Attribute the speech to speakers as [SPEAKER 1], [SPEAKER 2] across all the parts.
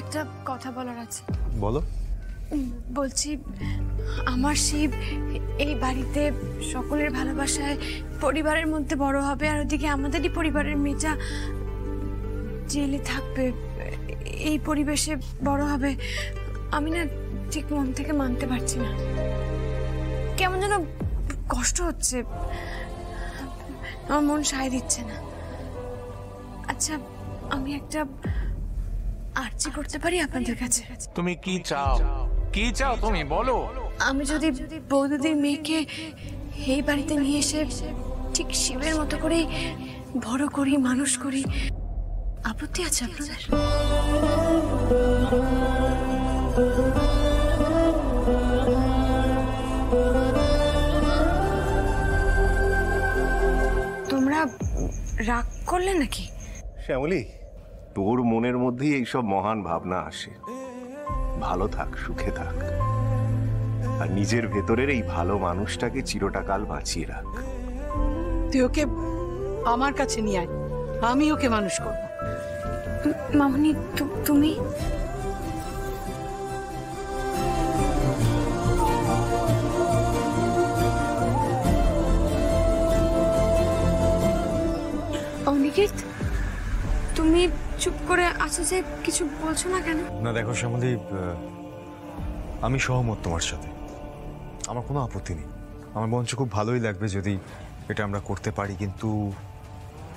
[SPEAKER 1] একটা কথা বলার আছে।
[SPEAKER 2] বলো।
[SPEAKER 1] বলছি আমার শিব এই বাড়িতে সকলের ভালোবাসায় পরিবারের মধ্যে বড় হবে, আর ওদিকে আমাদেরই পরিবারের মেয়েটা জেলে থাকবে, এই পরিবেশে বড় হবে। আমি না ঠিক মন থেকে মানতে পারছি না, কেমন যেন কষ্ট হচ্ছে, আমার মন সায় দিচ্ছে না। আচ্ছা আমি একটা আর্জি করতে পারি আপনাদের কাছে?
[SPEAKER 3] তুমি কি চাও, কি চাও তুমি বলো।
[SPEAKER 1] আমি যদি বৌদিদির মেয়েকে এই বাড়িতে নিয়ে এসে ঠিক শিবের মতো করেই বড় করি, মানুষ করি, আপত্তি আছে আপনাদের? তোমরা রাগ করলে নাকি?
[SPEAKER 4] শ্যামলী, তোর মনের মধ্যেই এইসব মহান ভাবনা আসে। ভালো থাক, সুখে থাক, আর নিজের ভেতরের এই ভালো মানুষটাকে চিরটাকাল বাঁচিয়ে রাখ।
[SPEAKER 5] তুই ওকে আমার কাছে নিয়ে আয়, আমি ওকে মানুষ করব।
[SPEAKER 1] মামনি তুমি অনিকেত, তুমি চুপ করে আছো যে, কিছু বলছো না কেন?
[SPEAKER 2] না দেখো শ্যামলী, আমি সহমত তোমার সাথে, আমার কোনো আপত্তি নেই। আমার বঞ্চ খুব ভালোই লাগবে যদি এটা আমরা করতে পারি, কিন্তু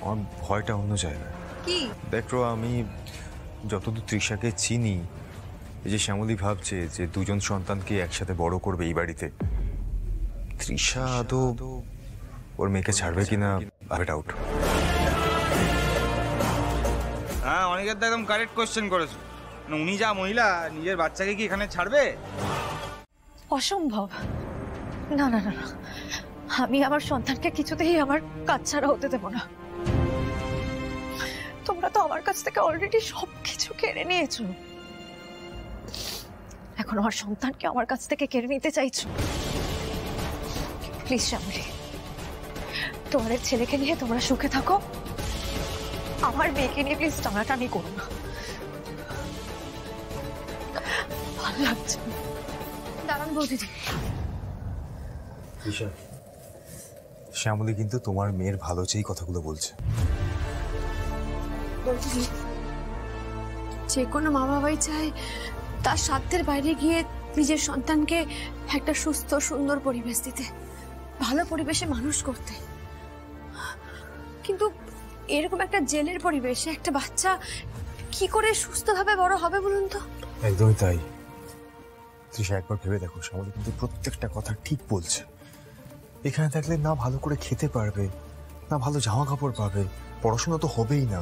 [SPEAKER 2] আমার ভয়টা অন্য জায়গায়।
[SPEAKER 1] কি?
[SPEAKER 2] দেখো আমি যতদূর তৃষাকে চিনি, এই যে শ্যামলী ভাবছে যে দুজন সন্তানকে একসাথে বড় করবে এই বাড়িতে, তৃষা আদৌ ওর মেয়েকে ছাড়বে কিনা ভাবে ডাউট।
[SPEAKER 6] হ্যাঁ, অনেকের তো একদম কারেক্ট কোশ্চেন করেছো। উনি যা মহিলা, নিজের বাচ্চাকে কি এখানে ছাড়বে?
[SPEAKER 7] অসম্ভব। না না না না, আমি আমার সন্তানকে কিছুতেই আমার কাজ ছাড়া হতে দেব না। তোমরা তো আমার কাছ থেকে অলরেডি সবকিছু কেড়ে নিয়েছো, এখন আমার সন্তানকে আমার কাছ থেকে কেড়ে নিতে চাইছো? প্লিজ শ্যামলী, তোমাদের ছেলেকে নিয়ে তোমরা সুখে থাকো, আমার মেয়েকে নিয়ে প্লিজ টানাটানি করো না, ভালো লাগছে।
[SPEAKER 1] দাঁড়ান বৌদিদি,
[SPEAKER 2] তৃষা, শ্যামলী কিন্তু তোমার মেয়ের ভালো চেয়েই কথাগুলো বলছে।
[SPEAKER 1] বৌদিদি, যে কোনো মা বাবাই চায় তার সাধ্যের বাইরে গিয়ে নিজের সন্তানকে একটা সুস্থ সুন্দর পরিবেশ দিতে, ভালো পরিবেশে মানুষ করতে, কিন্তু এরকম একটা জেলের পরিবেশে একটা বাচ্চা কি করে সুস্থভাবে বড় হবে বলুন তো?
[SPEAKER 2] একদমই তাই। তৃষা, একবার ভেবে দেখো, শ্যামলী কিন্তু প্রত্যেকটা কথা ঠিক বলছে। এখানে থাকলে না ভালো করে খেতে পারবে, না ভালো জামা কাপড় পাবে, পড়াশোনা তো হবেই না,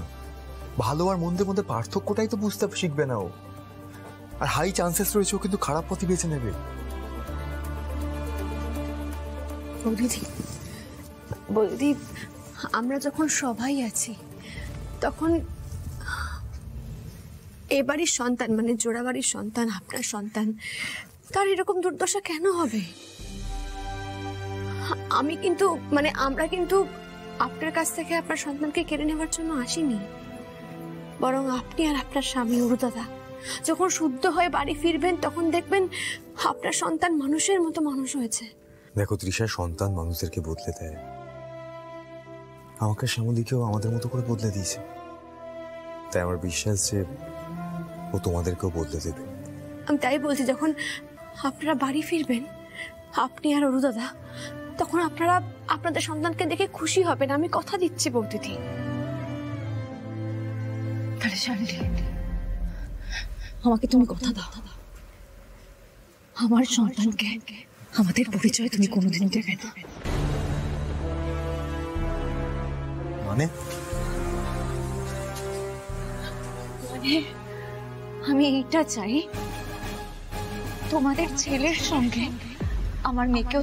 [SPEAKER 2] ভালো আর মন্দের মধ্যে পার্থক্যটাই তো বুঝতে শিখবে না ও, আর হাই চান্সেস রয়েছে ও কিন্তু খারাপ পথই বেছে নেবে।
[SPEAKER 1] বৌদিদি, বৌদি, আমরা যখন সবাই আছি তখন এ বাড়ির সন্তান, মানে জোড়া বাড়ির সন্তান, আপনার সন্তান, তার এরকম দুর্দশা কেন হবে? আমি কিন্তু, মানে আমরা কিন্তু আপনার কাছ থেকে আপনার সন্তানকে কেড়ে নেওয়ার জন্য আসিনি, বরং আপনি আর আপনার স্বামী অরুদাদা যখন শুদ্ধ হয়ে বাড়ি ফিরবেন তখন দেখবেন আপনার সন্তান মানুষের মতো মানুষ হয়েছে।
[SPEAKER 2] দেখো তৃষা, সন্তান মানুষদেরকে বদলে দেয়, আমাকে শ্যামলীকেও আমাদের মতো করে বদলে দিয়েছে, তাই আমার বিশ্বাস যে ও তোমাদেরকেও বদলে দেবে।
[SPEAKER 1] আমি তাই বলছি, যখন আপনারা বাড়ি ফিরবেন আপনি আর অরুদাদা, তখন আপনারা আপনাদের সন্তানকে দেখে খুশি হবেন, আমি কথা দিচ্ছি বৌদিদি।
[SPEAKER 7] আরে শ্যামলী, আমাকে তুমি কথা দাও, আমার সন্তানকে আমাদের পরিচয় তুমি কোনোদিন দেবে না।
[SPEAKER 2] মানে
[SPEAKER 7] আমি এইটা চাই, তোমাদের ছেলের সঙ্গে আমার মেয়েকেও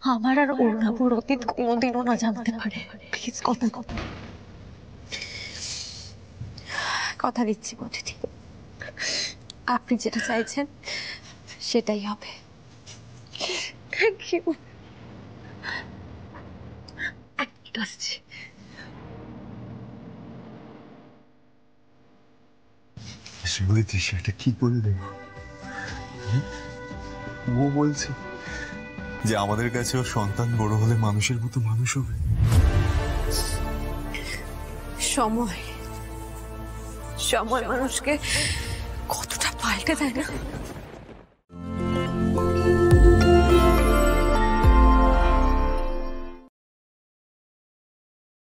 [SPEAKER 7] আমার আর অরুণাপুর অতীত কোনোদিনও না জানতে পারে। প্লিজ কথা কথা
[SPEAKER 1] কথা দিচ্ছি বৌদিদি, আপনি যেটা চাইছেন সেটাই হবে। Thank you. আসছি।
[SPEAKER 2] আসলে তৃষাটা কি বললে? ও বলছে যে আমাদের কাছেও সন্তান বড় হলে মানুষের মতো মানুষ হবে।
[SPEAKER 1] সময় সময় মানুষকে কতটা পাল্টে দেয় না।